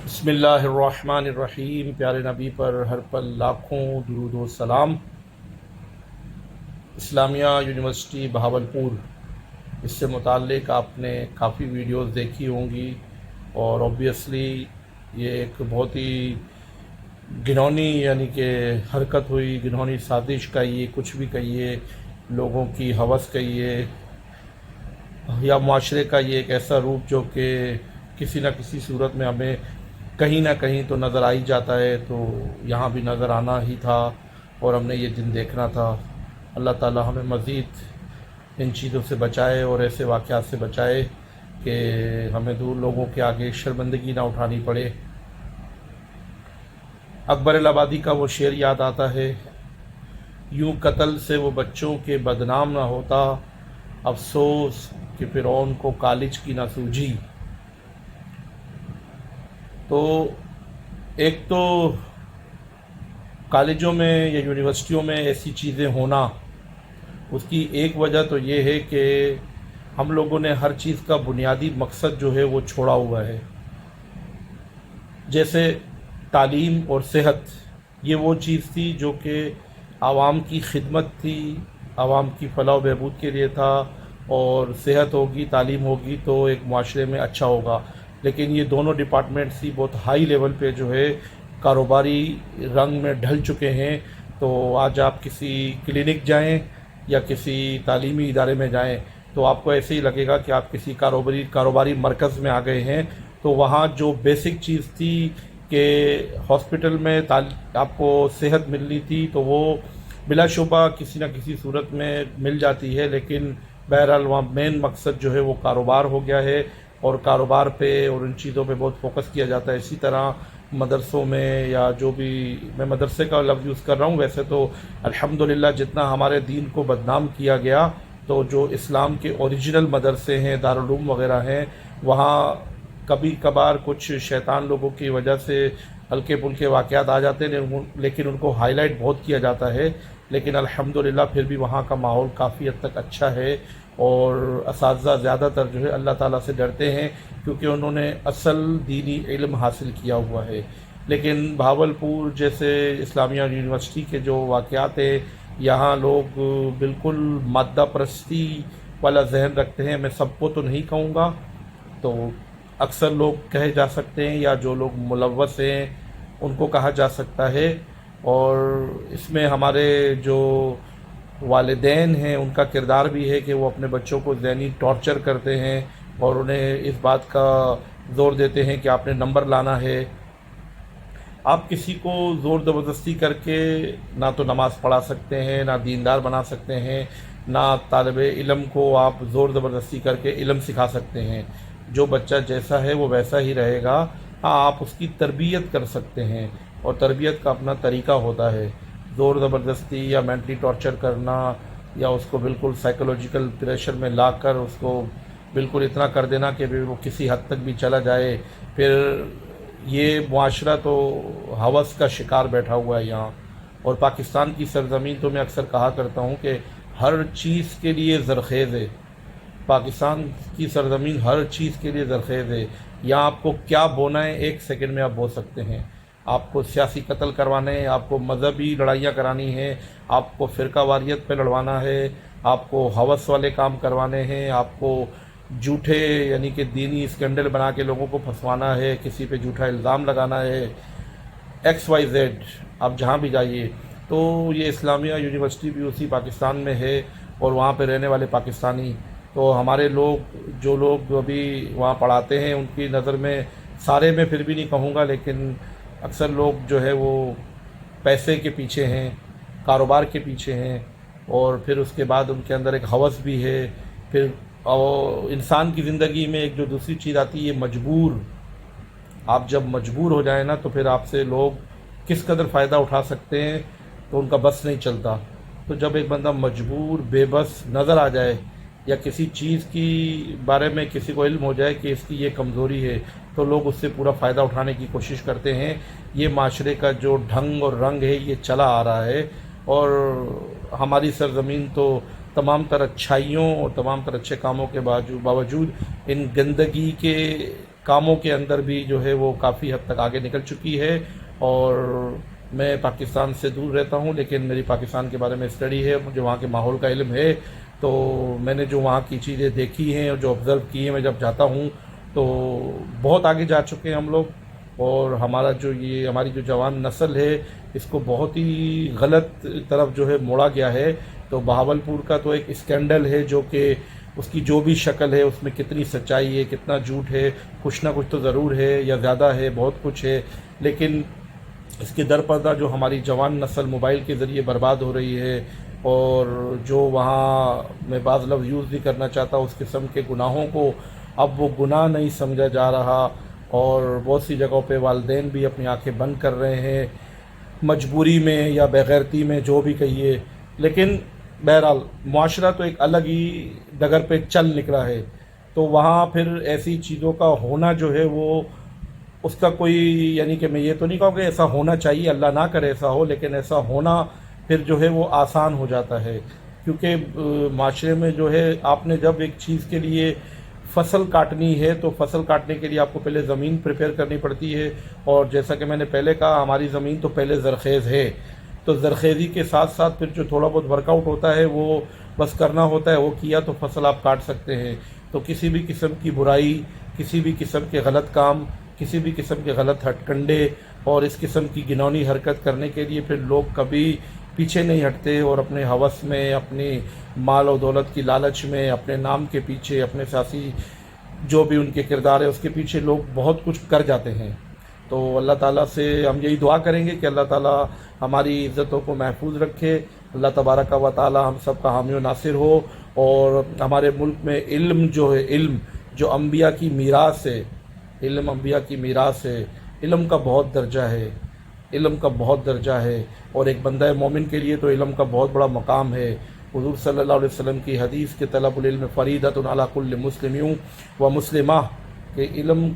بسم اللہ الرحمن الرحیم۔ پیارے نبی پر ہر پل لاکھوں درود و سلام۔ اسلامیہ یونیورسٹی بہاولپور، اس سے متعلق آپ نے کافی ویڈیوز دیکھی ہوں گی، اور اوبویسلی یہ ایک بہت ہی گھنونی کہ حرکت ہوئی، گھنونی سازش کہیے، کچھ بھی کہیے، لوگوں کی ہوس کہیے، یا معاشرے کا یہ ایک ایسا روپ جو کہ کسی نہ کسی صورت میں ہمیں کہیں نہ کہیں تو نظر آ ہی جاتا ہے، تو یہاں بھی نظر آنا ہی تھا اور ہم نے یہ دن دیکھنا تھا۔ اللہ تعالی ہمیں مزید ان چیزوں سے بچائے اور ایسے واقعات سے بچائے کہ ہمیں دور لوگوں کے آگے شرمندگی نہ اٹھانی پڑے۔ اکبر الآبادی کا وہ شعر یاد آتا ہے، یوں قتل سے وہ بچوں کے بدنام نہ ہوتا، افسوس کہ فرعون کو کالج کی نہ سوجھی۔ تو ایک تو کالجوں میں یا یونیورسٹیوں میں ایسی چیزیں ہونا، اس کی ایک وجہ تو یہ ہے کہ ہم لوگوں نے ہر چیز کا بنیادی مقصد جو ہے وہ چھوڑا ہوا ہے۔ جیسے تعلیم اور صحت، یہ وہ چیز تھی جو کہ عوام کی خدمت تھی، عوام کی فلاح و بہبود کے لیے تھا، اور صحت ہوگی، تعلیم ہوگی تو ایک معاشرے میں اچھا ہوگا۔ لیکن یہ دونوں ڈپارٹمنٹس ہی بہت ہائی لیول پہ جو ہے کاروباری رنگ میں ڈھل چکے ہیں۔ تو آج آپ کسی کلینک جائیں یا کسی تعلیمی ادارے میں جائیں تو آپ کو ایسے ہی لگے گا کہ آپ کسی کاروباری مرکز میں آ گئے ہیں۔ تو وہاں جو بیسک چیز تھی کہ ہاسپٹل میں آپ کو صحت ملنی تھی تو وہ بلا شبہ کسی نہ کسی صورت میں مل جاتی ہے، لیکن بہرحال وہاں مین مقصد جو ہے وہ کاروبار ہو گیا ہے، اور کاروبار پہ اور ان چیزوں پہ بہت فوکس کیا جاتا ہے۔ اسی طرح مدرسوں میں، یا جو بھی میں مدرسے کا لفظ یوز کر رہا ہوں، ویسے تو الحمدللہ جتنا ہمارے دین کو بدنام کیا گیا، تو جو اسلام کے اوریجنل مدرسے ہیں، دارالعلوم وغیرہ ہیں، وہاں کبھی کبھار کچھ شیطان لوگوں کی وجہ سے ہلکے پھلکے واقعات آ جاتے ہیں، لیکن ان کو ہائی لائٹ بہت کیا جاتا ہے۔ لیکن الحمدللہ پھر بھی وہاں کا ماحول کافی حد تک اچھا ہے، اور اساتذہ زیادہ تر جو ہے اللہ تعالیٰ سے ڈرتے ہیں، کیونکہ انہوں نے اصل دینی علم حاصل کیا ہوا ہے۔ لیکن بہاولپور جیسے اسلامیہ یونیورسٹی کے جو واقعات ہیں، یہاں لوگ بالکل مادہ پرستی والا ذہن رکھتے ہیں۔ میں سب کو تو نہیں کہوں گا، تو اکثر لوگ کہے جا سکتے ہیں، یا جو لوگ ملوث ہیں ان کو کہا جا سکتا ہے۔ اور اس میں ہمارے جو والدین ہیں ان کا کردار بھی ہے کہ وہ اپنے بچوں کو ذہنی ٹارچر کرتے ہیں، اور انہیں اس بات کا زور دیتے ہیں کہ آپ نے نمبر لانا ہے۔ آپ کسی کو زور زبردستی کر کے نہ تو نماز پڑھا سکتے ہیں، نہ دیندار بنا سکتے ہیں، نہ طالب علم کو آپ زور زبردستی کر کے علم سکھا سکتے ہیں۔ جو بچہ جیسا ہے وہ ویسا ہی رہے گا۔ ہاں، آپ اس کی تربیت کر سکتے ہیں، اور تربیت کا اپنا طریقہ ہوتا ہے۔ زور زبردستی یا مینٹلی ٹارچر کرنا، یا اس کو بالکل سائیکولوجیکل پریشر میں لا کر اس کو بالکل اتنا کر دینا کہ وہ کسی حد تک بھی چلا جائے، پھر یہ معاشرہ تو ہوس کا شکار بیٹھا ہوا ہے یہاں۔ اور پاکستان کی سرزمین تو میں اکثر کہا کرتا ہوں کہ ہر چیز کے لیے زرخیز ہے۔ پاکستان کی سرزمین ہر چیز کے لیے زرخیز ہے۔ یہاں آپ کو کیا بونا ہے ایک سیکنڈ میں آپ بو سکتے ہیں۔ آپ کو سیاسی قتل کروانے ہیں، آپ کو مذہبی لڑائیاں کرانی ہیں، آپ کو فرقہ واریت پہ لڑوانا ہے، آپ کو ہوس والے کام کروانے ہیں، آپ کو جھوٹے کہ دینی اسکینڈل بنا کے لوگوں کو پھنسوانا ہے، کسی پہ جھوٹا الزام لگانا ہے، ایکس وائی زیڈ، آپ جہاں بھی جائیے۔ تو یہ اسلامیہ یونیورسٹی بھی اسی پاکستان میں ہے، اور وہاں پہ رہنے والے پاکستانی، تو ہمارے لوگ جو لوگ ابھی وہاں پڑھاتے ہیں ان کی نظر میں، سارے میں پھر بھی نہیں کہوں گا، لیکن اکثر لوگ جو ہے وہ پیسے کے پیچھے ہیں، کاروبار کے پیچھے ہیں، اور پھر اس کے بعد ان کے اندر ایک ہوس بھی ہے۔ پھر انسان کی زندگی میں ایک جو دوسری چیز آتی ہے، یہ مجبور۔ آپ جب مجبور ہو جائیں نا، تو پھر آپ سے لوگ کس قدر فائدہ اٹھا سکتے ہیں تو ان کا بس نہیں چلتا۔ تو جب ایک بندہ مجبور، بے بس نظر آ جائے، یا کسی چیز کی بارے میں کسی کو علم ہو جائے کہ اس کی یہ کمزوری ہے، تو لوگ اس سے پورا فائدہ اٹھانے کی کوشش کرتے ہیں۔ یہ معاشرے کا جو ڈھنگ اور رنگ ہے یہ چلا آ رہا ہے، اور ہماری سرزمین تو تمام تر اچھائیوں اور تمام تر اچھے کاموں کے باوجود ان گندگی کے کاموں کے اندر بھی جو ہے وہ کافی حد تک آگے نکل چکی ہے، اور میں پاکستان سے دور رہتا ہوں لیکن میری پاکستان کے بارے میں اسٹڈی ہے، مجھے وہاں کے ماحول کا علم ہے، تو میں نے جو وہاں کی چیزیں دیکھی ہیں اور جو آبزرو کی ہیں، میں جب جاتا ہوں تو بہت آگے جا چکے ہیں ہم لوگ، اور ہماری جو جوان نسل ہے اس کو بہت ہی غلط طرف جو ہے موڑا گیا ہے۔ تو بہاولپور کا تو ایک اسکینڈل ہے جو کہ اس کی جو بھی شکل ہے اس میں کتنی سچائی ہے، کتنا جھوٹ ہے، کچھ نہ کچھ تو ضرور ہے یا زیادہ ہے، بہت کچھ ہے، لیکن اس کے در پردہ جو ہماری جوان نسل موبائل کے ذریعے برباد ہو رہی ہے، اور جو وہاں میں بعض لفظ یوز نہیں کرنا چاہتا، اس قسم کے گناہوں کو اب وہ گناہ نہیں سمجھا جا رہا، اور بہت سی جگہوں پہ والدین بھی اپنی آنکھیں بند کر رہے ہیں مجبوری میں یا بغیرتی میں، جو بھی کہیے، لیکن بہرحال معاشرہ تو ایک الگ ہی ڈگر پہ چل نکلا ہے۔ تو وہاں پھر ایسی چیزوں کا ہونا جو ہے وہ اس کا کوئی، یعنی کہ میں یہ تو نہیں کہوں کہ ایسا ہونا چاہیے، اللہ نہ کرے ایسا ہو، لیکن ایسا ہونا پھر جو ہے وہ آسان ہو جاتا ہے، کیونکہ معاشرے میں جو ہے آپ نے جب ایک چیز کے لیے فصل کاٹنی ہے تو فصل کاٹنے کے لیے آپ کو پہلے زمین پریپیئر کرنی پڑتی ہے، اور جیسا کہ میں نے پہلے کہا ہماری زمین تو پہلے زرخیز ہے، تو زرخیزی کے ساتھ ساتھ پھر جو تھوڑا بہت ورک آؤٹ ہوتا ہے وہ بس کرنا ہوتا ہے، وہ کیا تو فصل آپ کاٹ سکتے ہیں۔ تو کسی بھی قسم کی برائی، کسی بھی قسم کے غلط کام، کسی بھی قسم کے غلط ہتھ کنڈے اور اس قسم کی گھناؤنی حرکت کرنے کے لیے پھر لوگ کبھی پیچھے نہیں ہٹتے، اور اپنے ہوس میں، اپنی مال و دولت کی لالچ میں، اپنے نام کے پیچھے، اپنے سیاسی جو بھی ان کے کردار ہے اس کے پیچھے لوگ بہت کچھ کر جاتے ہیں۔ تو اللہ تعالیٰ سے ہم یہی دعا کریں گے کہ اللہ تعالیٰ ہماری عزتوں کو محفوظ رکھے، اللہ تبارک و تعالیٰ ہم سب کا حامی و ناصر ہو، اور ہمارے ملک میں علم جو ہے، علم جو انبیاء کی میراث ہے، علم انبیاء کی میراث ہے، علم کا بہت درجہ ہے، علم کا بہت درجہ ہے، اور ایک بندہ مومن کے لیے تو علم کا بہت بڑا مقام ہے۔ حضور صلی اللہ علیہ وسلم کی حدیث کے طلب العلم فریضۃ علی کل مسلم و مسلمہ، کہ علم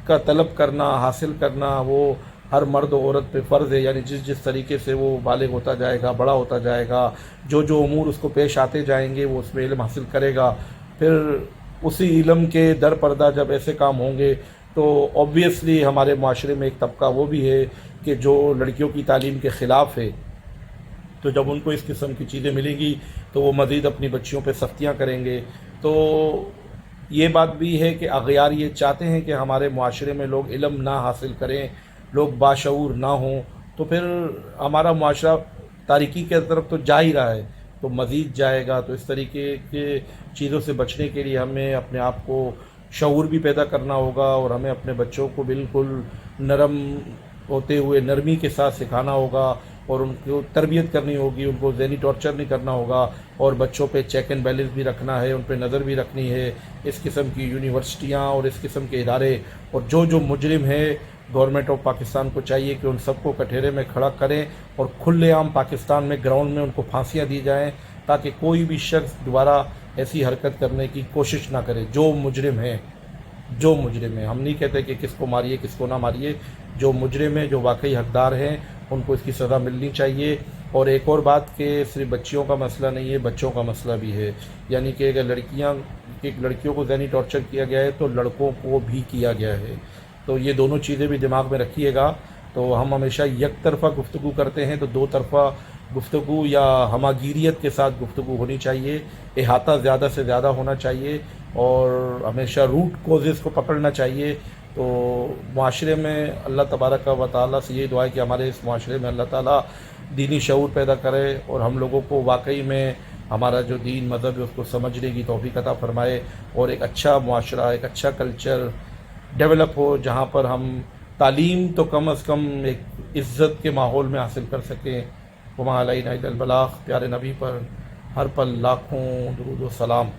کا طلب کرنا، حاصل کرنا وہ ہر مرد و عورت پہ فرض ہے، یعنی جس طریقے سے وہ بالغ ہوتا جائے گا، بڑا ہوتا جائے گا، جو امور اس کو پیش آتے جائیں گے وہ اس میں علم حاصل کرے گا، پھر اسی علم کے در پردہ جب ایسے کام ہوں گے تو اوبویسلی ہمارے معاشرے میں ایک طبقہ وہ بھی ہے کہ جو لڑکیوں کی تعلیم کے خلاف ہے، تو جب ان کو اس قسم کی چیزیں ملیں گی تو وہ مزید اپنی بچیوں پہ سختیاں کریں گے۔ تو یہ بات بھی ہے کہ اغیار یہ چاہتے ہیں کہ ہمارے معاشرے میں لوگ علم نہ حاصل کریں، لوگ باشعور نہ ہوں، تو پھر ہمارا معاشرہ تاریکی کے طرف تو جا ہی رہا ہے، تو مزید جائے گا۔ تو اس طریقے کے چیزوں سے بچنے کے لیے ہمیں اپنے آپ کو شعور بھی پیدا کرنا ہوگا، اور ہمیں اپنے بچوں کو بالکل نرم ہوتے ہوئے نرمی کے ساتھ سکھانا ہوگا، اور ان کو تربیت کرنی ہوگی، ان کو ذہنی ٹارچر نہیں کرنا ہوگا، اور بچوں پہ چیک اینڈ بیلنس بھی رکھنا ہے، ان پہ نظر بھی رکھنی ہے۔ اس قسم کی یونیورسٹیاں اور اس قسم کے ادارے اور جو مجرم ہیں، گورنمنٹ آف پاکستان کو چاہیے کہ ان سب کو کٹہرے میں کھڑا کریں، اور کھلے عام پاکستان میں گراؤنڈ میں ان کو پھانسیاں دی جائیں، تاکہ کوئی بھی شخص دوبارہ ایسی حرکت کرنے کی کوشش نہ کرے۔ جو مجرم ہیں، ہم نہیں کہتے کہ کس کو ماریے کس کو نہ ماریے، جو مجرم ہیں، جو واقعی حقدار ہیں، ان کو اس کی سزا ملنی چاہیے۔ اور ایک اور بات کہ صرف بچیوں کا مسئلہ نہیں ہے، بچوں کا مسئلہ بھی ہے، یعنی کہ اگر لڑکیوں کو ذہنی ٹارچر کیا گیا ہے تو لڑکوں کو بھی کیا گیا ہے، تو یہ دونوں چیزیں بھی دماغ میں رکھیے گا۔ تو ہم ہمیشہ یک طرفہ گفتگو کرتے ہیں، تو دو طرفہ گفتگو یا ہماگیریت کے ساتھ گفتگو ہونی چاہیے، احاطہ زیادہ سے زیادہ ہونا چاہیے، اور ہمیشہ روٹ کوزز کو پکڑنا چاہیے۔ تو معاشرے میں اللہ تبارک و تعالیٰ سے یہ دعا ہے کہ ہمارے اس معاشرے میں اللہ تعالیٰ دینی شعور پیدا کرے، اور ہم لوگوں کو واقعی میں ہمارا جو دین مذہب ہے اس کو سمجھنے کی توفیق عطا فرمائے، اور ایک اچھا معاشرہ، ایک اچھا کلچر ڈیولپ ہو، جہاں پر ہم تعلیم تو کم از کم ایک عزت کے ماحول میں حاصل کر سکیں۔ وما علینا الا البلاغ۔ پیارے نبی پر ہر پل لاکھوں درود و سلام۔